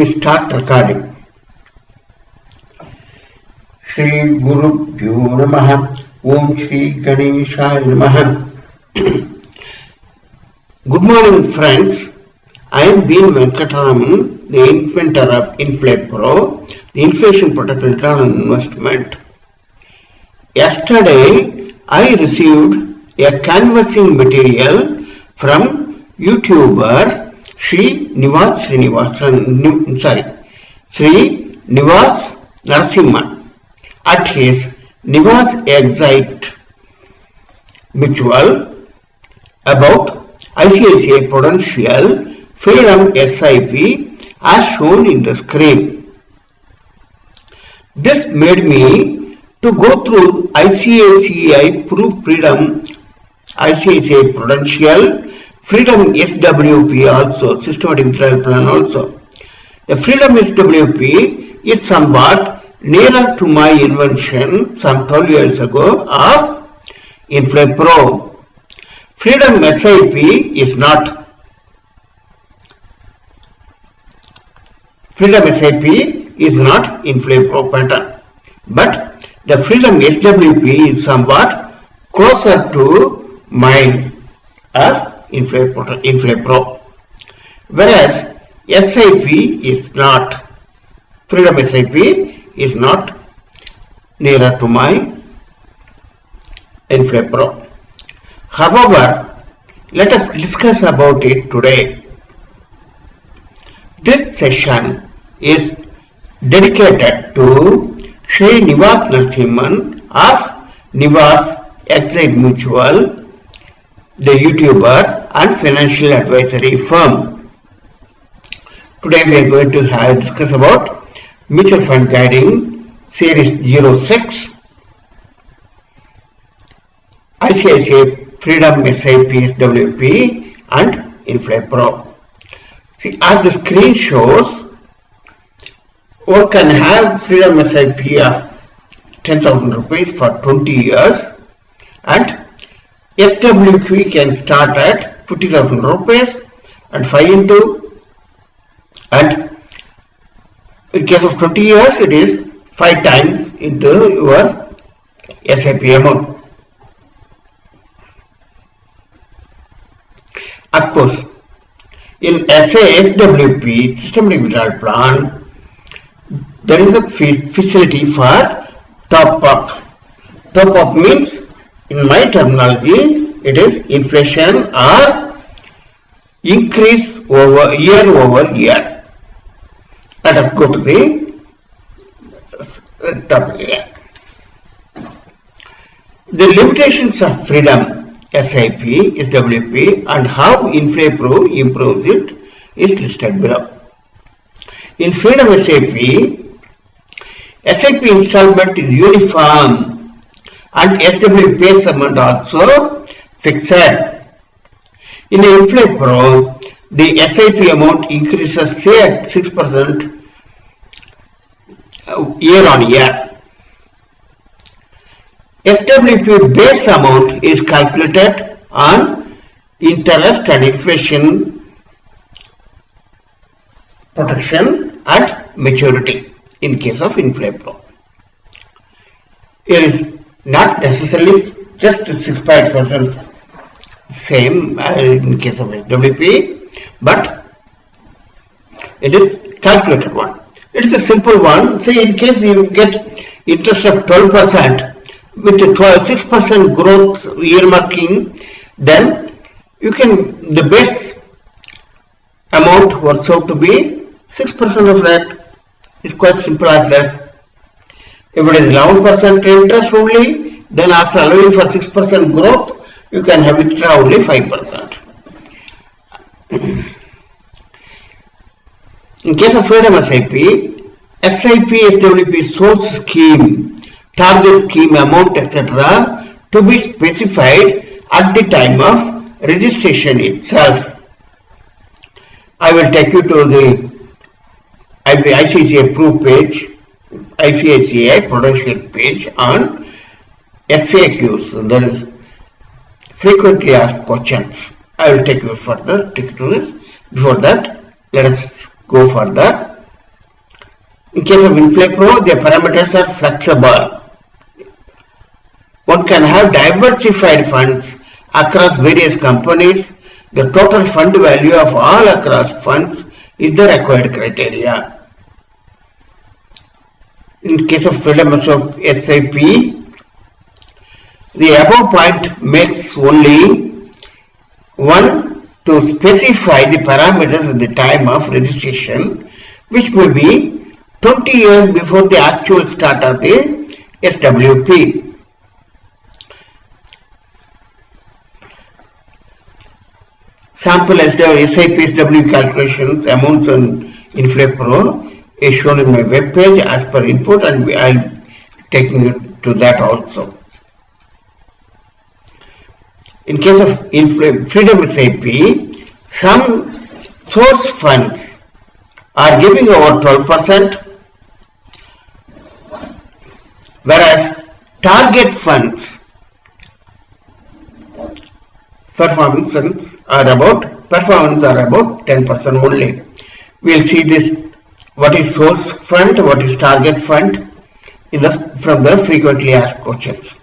Start recording. Shri Guru Bhyo Namaha Om Shri Ganeshaya Namaha. Good morning, friends. I am B N Venkataraman, the inventor of INFLAFD, the inflation protected return on investment. Yesterday, I received a canvassing material from YouTuber Shri Nivas Narasimhan at his Nivas Exite mutual about ICICI Prudential Freedom SIIP as shown in the screen. This made me to go through ICICI Proof Freedom, ICICI Prudential Freedom SWP also, Systematic Withdrawal Plan also. The Freedom SWP is somewhat nearer to my invention some 12 years ago of INFLAFD. Freedom SIP is not. Freedom SIP is not INFLAFD pattern, but the Freedom SWP is somewhat closer to mine as INFLAFD, whereas SIP is not. Freedom SIP is not nearer to my INFLAFD. However, let us discuss about it today. This session is dedicated to Shri Nivas Narasimhan of Nivas Exite Mutual, the YouTuber and financial advisory firm. Today we are going to discuss about mutual fund guiding series 06, ICICI Freedom SIP SWP and INFLAFD. See, as the screen shows, one can have Freedom SIP of 10,000 rupees for 20 years and SWP can start at 50,000 rupees and 5 into, and in case of 20 years it is 5 times into your SIP amount. Of course, in SWP, Systematic Withdrawal Plan, there is a facility for top up. Top up means, in my terminology, it is inflation or increase over year. Let us go to the topic here. The limitations of Freedom SIP, SWP and how INFLAFD improves it is listed below. In Freedom SIP installment is uniform and SWP base amount also fixed. In INFLAFD, the SIP amount increases say at 6% year on year. SWP base amount is calculated on interest and inflation protection at maturity in case of INFLAFD. It is not necessarily just 6% same in case of SWP, but it is calculated one. It is a simple one. Say in case you get interest of 12% with a 6% growth earmarking, then you can, the base amount works out to be 6% of that. It's quite simple as that. If it is 11% interest only, then after allowing for 6% growth, you can have it only 5%. In case of Freedom SIP, SWP source scheme, target scheme amount, etc. to be specified at the time of registration itself. I will take you to the ICICI Proof page, ICICI Prudential page on FAQs, that is frequently asked questions. I will take you further, take you to this. Before that, let us go for the In case of INFLAFD, the parameters are flexible. One can have diversified funds across various companies. The total fund value of all across funds is the required criteria. In case of freedom of SIP, the above point makes only one to specify the parameters at the time of registration, which may be 20 years before the actual start of the SWP. Sample SIP SWP calculations amounts on INFLAFD is shown in my web page as per input, and I will taking it to that also. In case of freedom SIP, some source funds are giving over 12%, whereas target funds performance are about 10% only. We will see this, what is source fund, what is target fund from the frequently asked questions.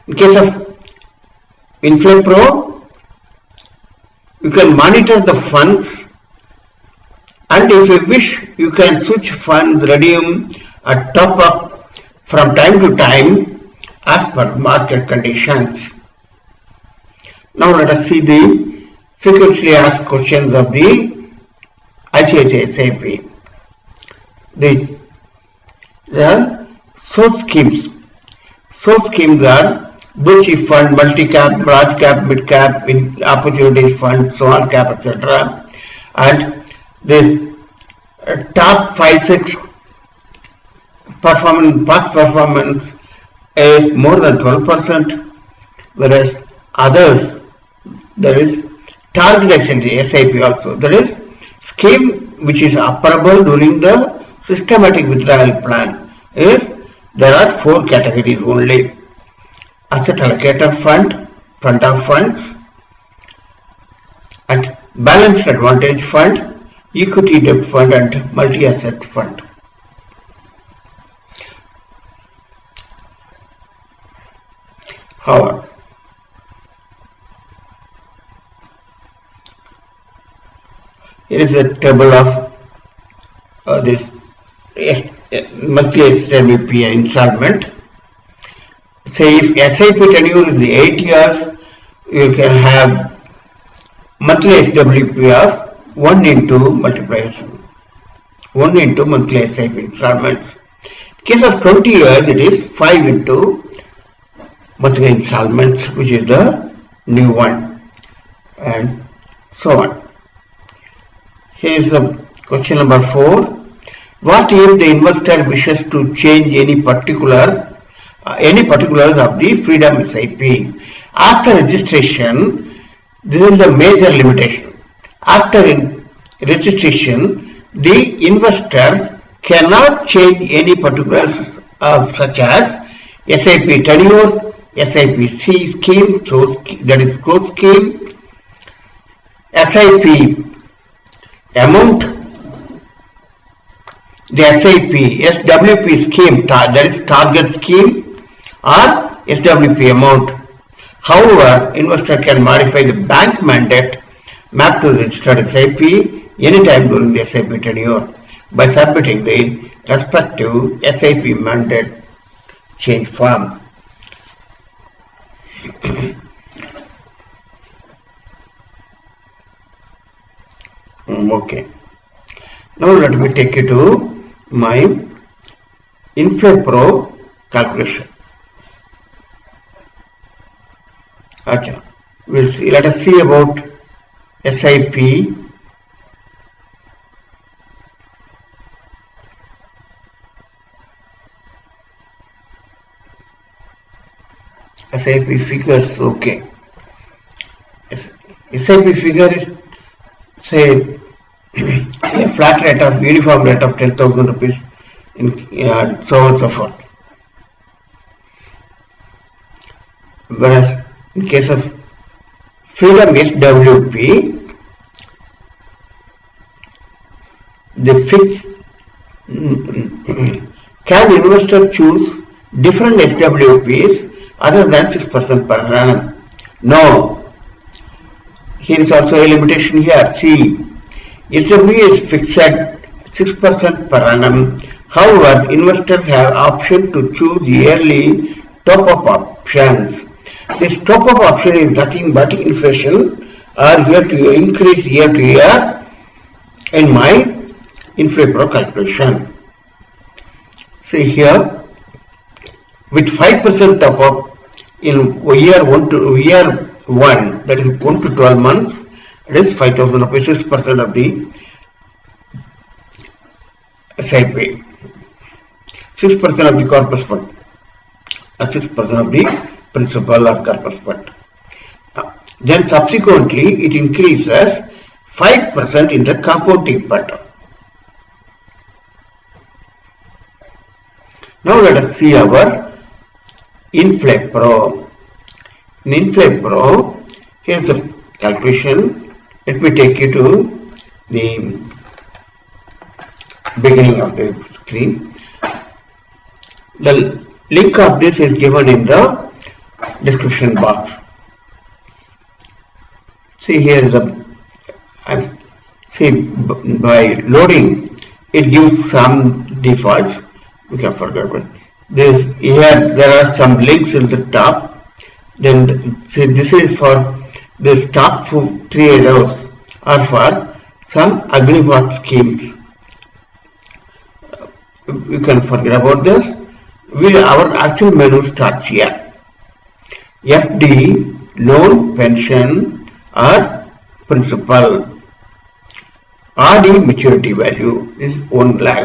In case of INFLAFD, you can monitor the funds, and if you wish, you can switch funds, redeem or top up from time to time as per market conditions. Now let us see the frequently asked questions of the ICICI SIP. There are source schemes. Source schemes are blue chip fund, multi-cap, large cap, mid-cap, opportunities fund, small cap, etc. And this top 5-6 past performance is more than 12%, whereas others, there is target SIP also. There is scheme which is operable during the systematic withdrawal plan. There are 4 categories only: asset allocator fund, fund of funds, and balanced advantage fund, equity debt fund, and multi-asset fund. However, here is a table of this monthly SWP installment. Say if SIP tenure is 8 years, you can have monthly SWP of 1 into multiplication, 1 into monthly SIP installments. In case of 20 years, it is 5 into monthly installments, which is the new one, and so on. Here is the question number 4. What if the investor wishes to change any particulars of the freedom SIP? After registration, this is a major limitation. After registration, the investor cannot change any particulars such as SIP tenure, SIP scheme, so that is growth scheme, SIP amount, the SIP SWP scheme, that is target scheme, or SWP amount. However, investor can modify the bank mandate mapped to the registered SIP anytime during the SIP tenure by submitting the respective SIP mandate change form. Okay. Now let me take you to my INFLAFD calculation. Okay. We'll see. Let us see about SIP. SIP figures. Okay. SIP figure is, say, a flat rate of uniform rate of 10,000 rupees in so on and so forth. Whereas in case of freedom SWP, the fixed. Can investor choose different SWPs other than 6% per annum? No. Here is also a limitation here. See, SWP is fixed at 6% per annum. However, investors have option to choose yearly top-up options. This top-up option is nothing but inflation or you have to increase year to year in my INFLAFD calculation. See here, with 5% top-up in year 1, that is 1 to 12 months, it is 5,000 rupees, 6% of the SIIP, 6% of the corpus fund, or 6% of the principal or corpus fund. Then subsequently it increases 5% in the compounding pattern. Now let us see our INFLAFD. In INFLAFD, here is the calculation. Let me take you to the beginning of the screen. The link of this is given in the description box. See here is by loading it gives some defaults. We can forget it. There are some links in the top. Then see, this is for this top 3 rows are for some agreement schemes. We can forget about this. Our actual menu starts here. FD, loan, pension or principal. RD maturity value is 1 lakh.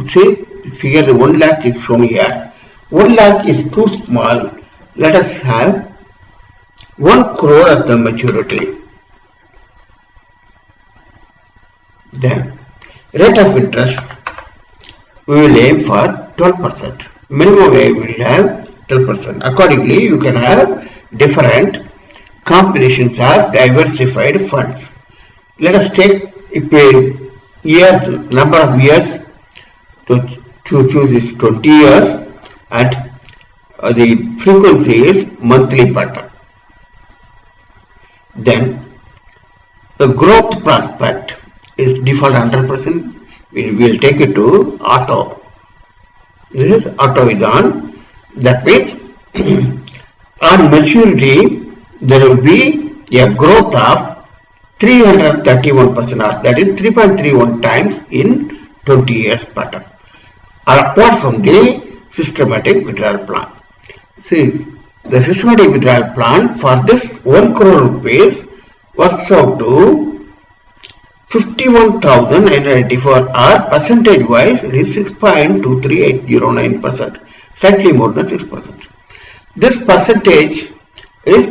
See, figure 1 lakh is shown here. 1 lakh is too small. Let us have 1 crore at the maturity. Then rate of interest we will aim for 12%. Minimum we will have 12%. Accordingly, you can have different combinations of diversified funds. Let us take number of years to choose is 20 years and the frequency is monthly pattern. Then the growth prospect is default 100%. We will take it to auto. This is auto is on. That means on maturity there will be a growth of 331%, or that is 3.31 times in 20 years pattern. Apart from the systematic withdrawal plan. See, the systematic withdrawal plan for this 1 crore rupees works out to 51,984, or percentage wise it is 6.23809%, slightly more than 6%. This percentage is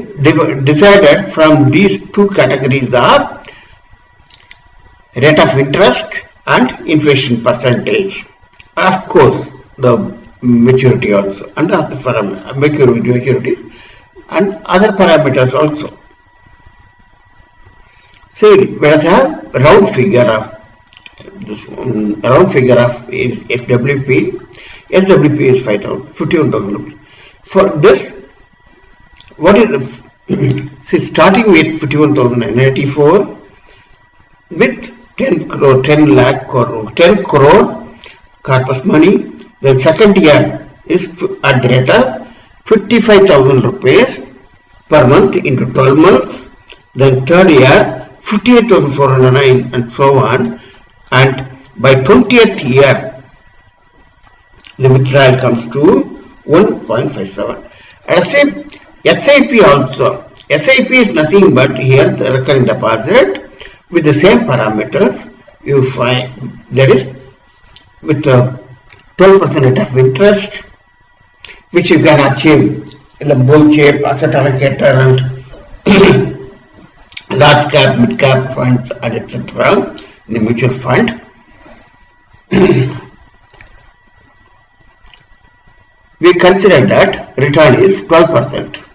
decided from these two categories of rate of interest and inflation percentage. Of course, the maturity also, and other maturities and other parameters also. See, let us have round figure of this round figure of SWP. SWP is 51,000 rupees. For this, what is the see, starting with 51,984 with 10 crore corpus money. The second year is at the rate of 55,000 rupees per month into 12 months. Then third year 58,409 and so on, and by 20th year the withdrawal comes to 1.57. And SIIP also. SIIP is nothing but here the recurring deposit with the same parameters you find, that is with the 12% rate of interest, which you can achieve in the bull shape, asset allocator and large cap, mid cap funds and etc. in the mutual fund. We consider that return is 12%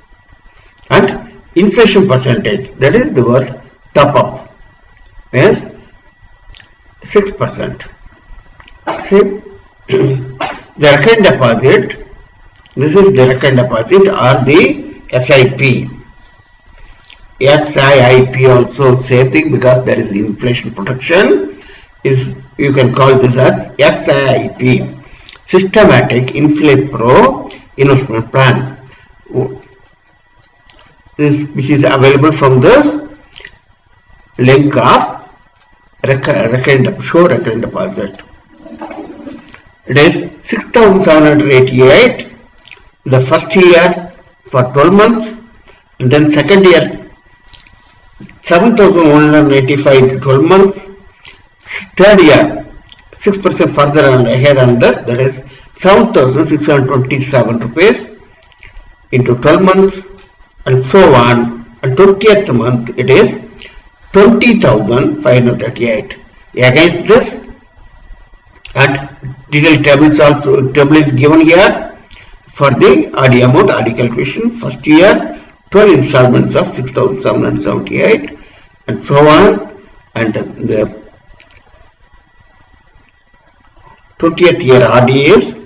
and inflation percentage, that is the word top up. Yes, 6%. See, the recurrent deposit, this is the recurrent deposit or the SIP. SIIP also same thing, because there is inflation protection. Is you can call this as SIIP, Systematic Inflate Pro Investment Plan. This which is available from the link of show recurrent deposit. It is 6,788 the first year for 12 months, and then second year 7,185 to 12 months, third year 6% further and ahead on that is 7,627 rupees into 12 months, and so on. And 20th month it is 20,538. Against this, and detailed table is given here for the RD amount, RD calculation. First year 12 installments of 6,778 and so on, and the 20th year RD is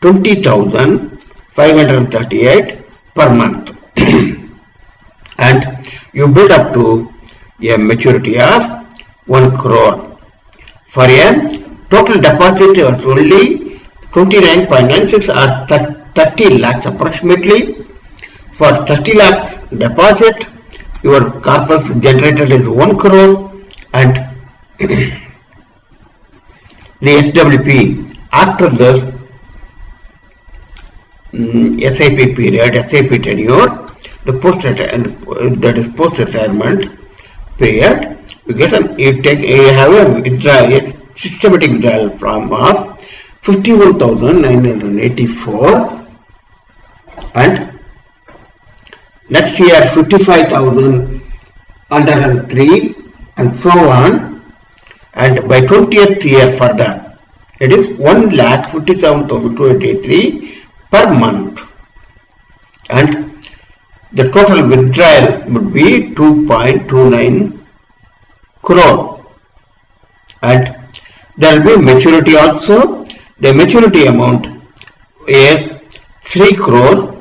20,538 per month. And you build up to a maturity of 1 crore. For a total deposit is only 29.96 or 30 lakhs approximately. For 30 lakhs deposit, your corpus generated is 1 crore, and the SWP after this SIP period, SIP tenure, the that is post retirement period, you have a withdrawal, a systematic withdrawal from of 51,984, and next year 55,103, and so on. And by 20th year further, it is 1,57,283 per month, and the total withdrawal would be 2.29 crore, and there will be maturity also. The maturity amount is 3 crore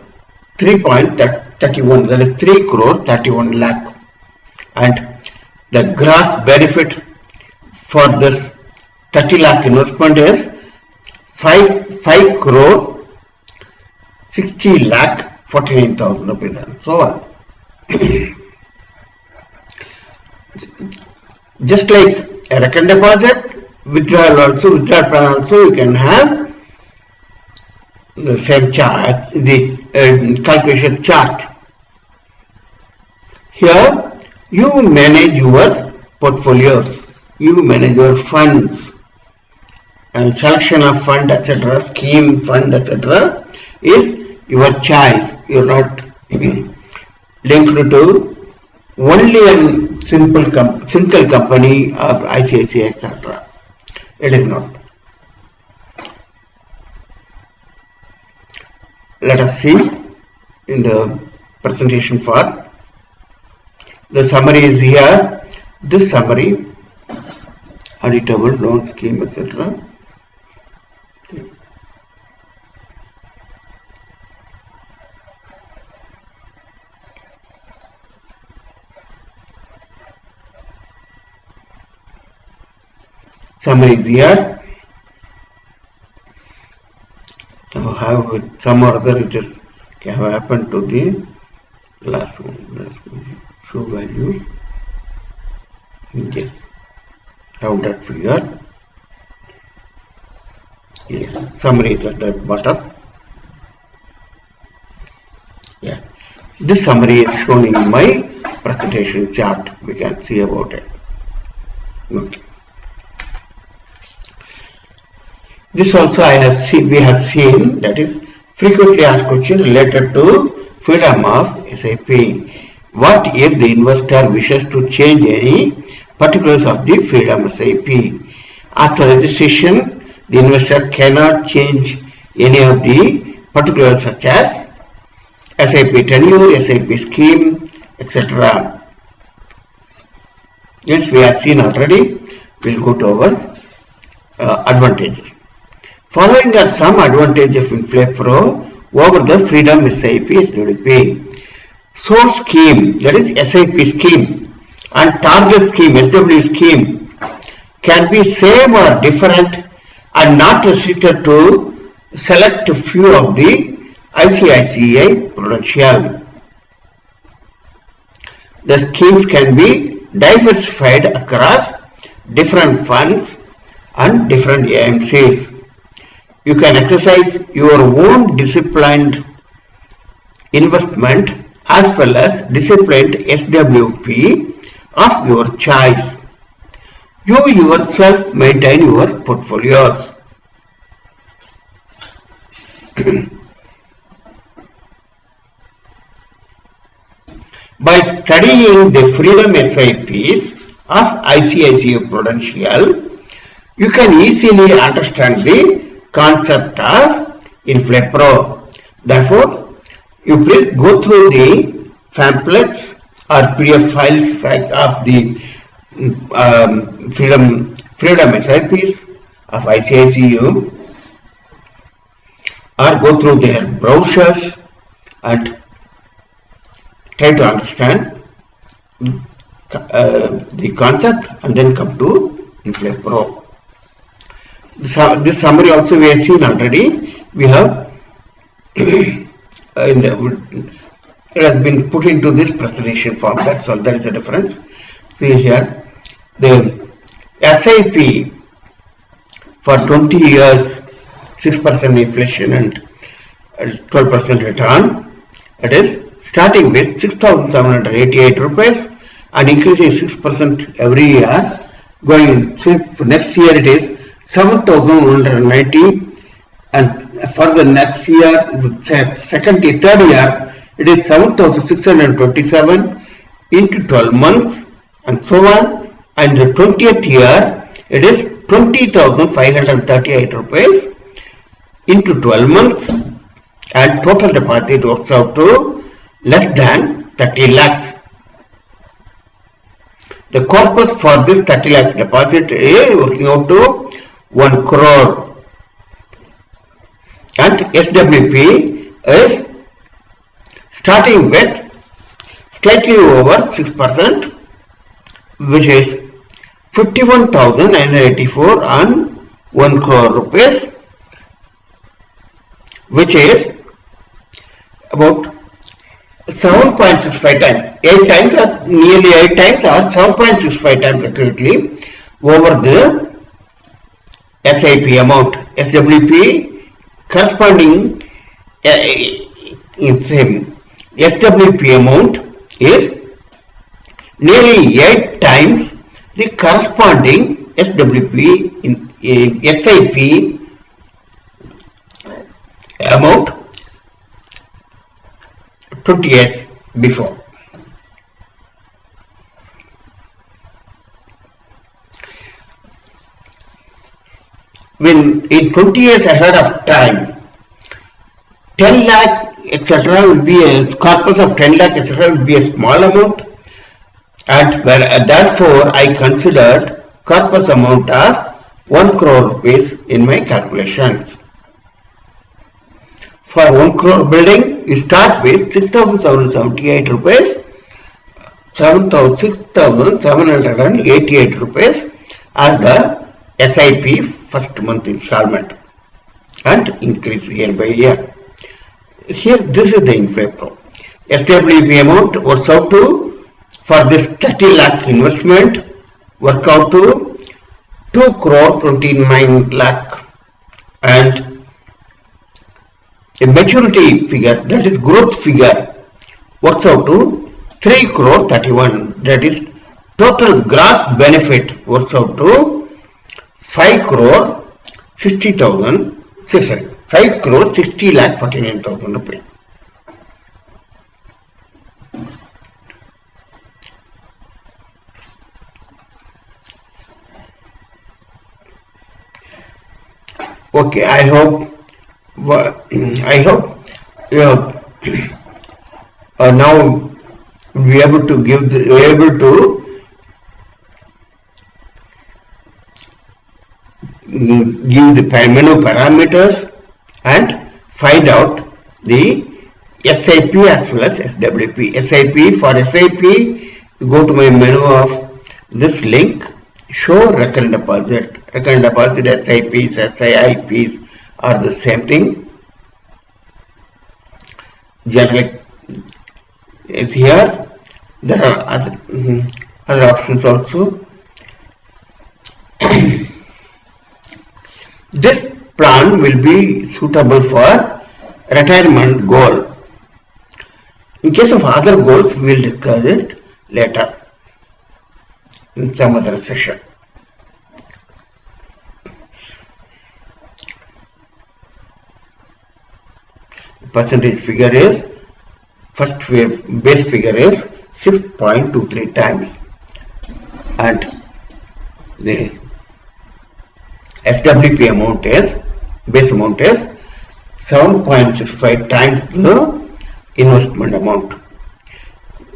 3.31, that is 3 crore 31 lakh, and the gross benefit for this 30 lakh investment is 5 crore 60 lakh 49,000 rupees, and so on. Just like a recurrent deposit, withdrawal plan also, you can have the same chart, the calculation chart. Here you manage your portfolios, you manage your funds, and selection of fund, etc., scheme fund, etc., is your choice. You are not linked to only a single company of ICICI, etc. It is not. Let us see in the presentation part. The summary is here. This summary, auditable, loan scheme, etc. Summary is here. So how some or other it is have happened to the last one. Show values. Yes. Rounded figure. Yes. Summary is at the bottom. Yes. This summary is shown in my presentation chart. We can see about it. Okay. This also we have seen, that is frequently asked question related to freedom of SIP. What if the investor wishes to change any particulars of the freedom SIP? After registration, the investor cannot change any of the particulars such as SIP tenure, SIP scheme, etc. Yes, we have seen already. we'll go to our advantages. Following are some advantages of INFLAFD over the Freedom SIIP SWP. Source scheme, that is SIP scheme, and target scheme, SW scheme, can be same or different and not restricted to select a few of the ICICI Prudential. The schemes can be diversified across different funds and different AMCs. You can exercise your own disciplined investment as well as disciplined SWP of your choice. You yourself maintain your portfolios. By studying the Freedom SIPs of ICICI Prudential, you can easily understand the concept of INFLAFD. Therefore, you please go through the pamphlets or PDF files of the Freedom SIPs of ICICI, or go through their brochures and try to understand the concept and then come to INFLAFD. This summary also we have seen already. We have it has been put into this presentation form. That's all. That is the difference. See here, the SIP for 20 years, 6% inflation and 12% return. It is starting with 6,788 rupees and increasing 6% every year. Going for next year it is 7,190, and for the next year, third year, it is 7,627 into 12 months and so on. And the 20th year, it is 20,538 rupees into 12 months, and total deposit works out to less than 30 lakhs. The corpus for this 30 lakh deposit is working out to 1 crore, and SWP is starting with slightly over 6%, which is 51,984 on 1 crore rupees, which is about 7.65 times, 8 times or nearly 8 times or 7.65 times accurately over the SIP amount. SWP corresponding SWP amount is nearly 8 times the corresponding SWP in SIP amount 20 years before. When in 20 years ahead of time, 10 lakh etc. will be a corpus of 10 lakh etc. will be a small amount, and therefore I considered corpus amount of 1 crore rupees in my calculations. For 1 crore building, you start with 6,778 rupees, 6,788 rupees as the SIP first month installment, and increase year by year. Here, this is the INFLAFD. SWP amount works out to, for this 30 lakh investment, work out to 2 crore 29 lakh, and a maturity figure, that is growth figure, works out to 3 crore 31. That is total gross benefit works out to 5 crore 60,000, 5 crore 60 lakh 49,000 rupees. Okay, I hope now be able to give give the menu parameters and find out the SIP as well as SWP. SIP, for SIP, you go to my menu of this link, show recurrent deposit. Recurrent deposit, SIPs, SIIPs are the same thing. Generally, is here. There are other options also. This plan will be suitable for retirement goal. In case of other goals, we will discuss it later in some other session. Percentage figure is, first wave base figure is 6.23 times, and the SWP amount is, base amount is 7.65 times the investment amount.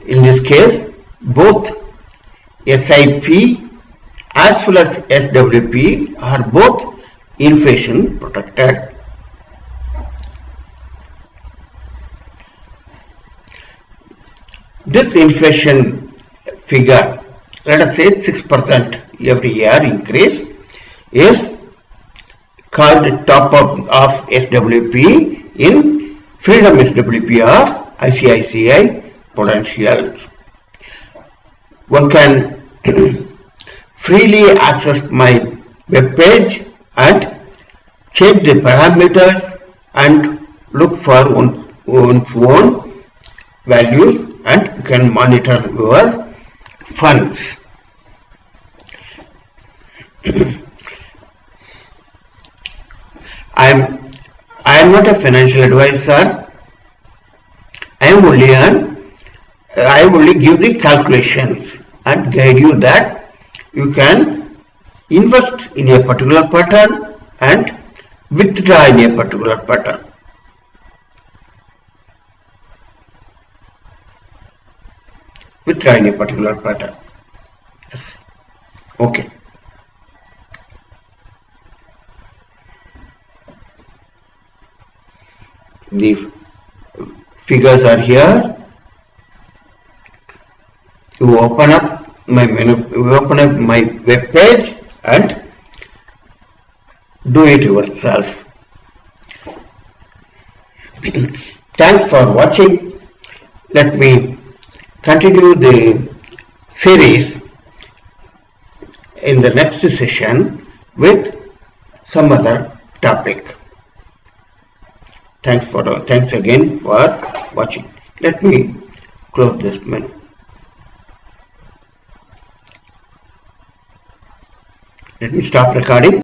In this case, both SIP as well as SWP are both inflation protected. This inflation figure, let us say 6% every year increase, is called top up of SWP in Freedom SWP of ICICI Prudentials. One can freely access my web page and check the parameters and look for one's own values, and you can monitor your funds. I am not a financial advisor. I only give the calculations and guide you that you can invest in a particular pattern and withdraw in a particular pattern. Withdraw in a particular pattern. Yes. Okay. The figures are here. You open up my menu, you open up my web page and do it yourself. Thanks for watching. Let me continue the series in the next session with some other topic. Thanks again for watching. Let me close this menu. Let me stop recording.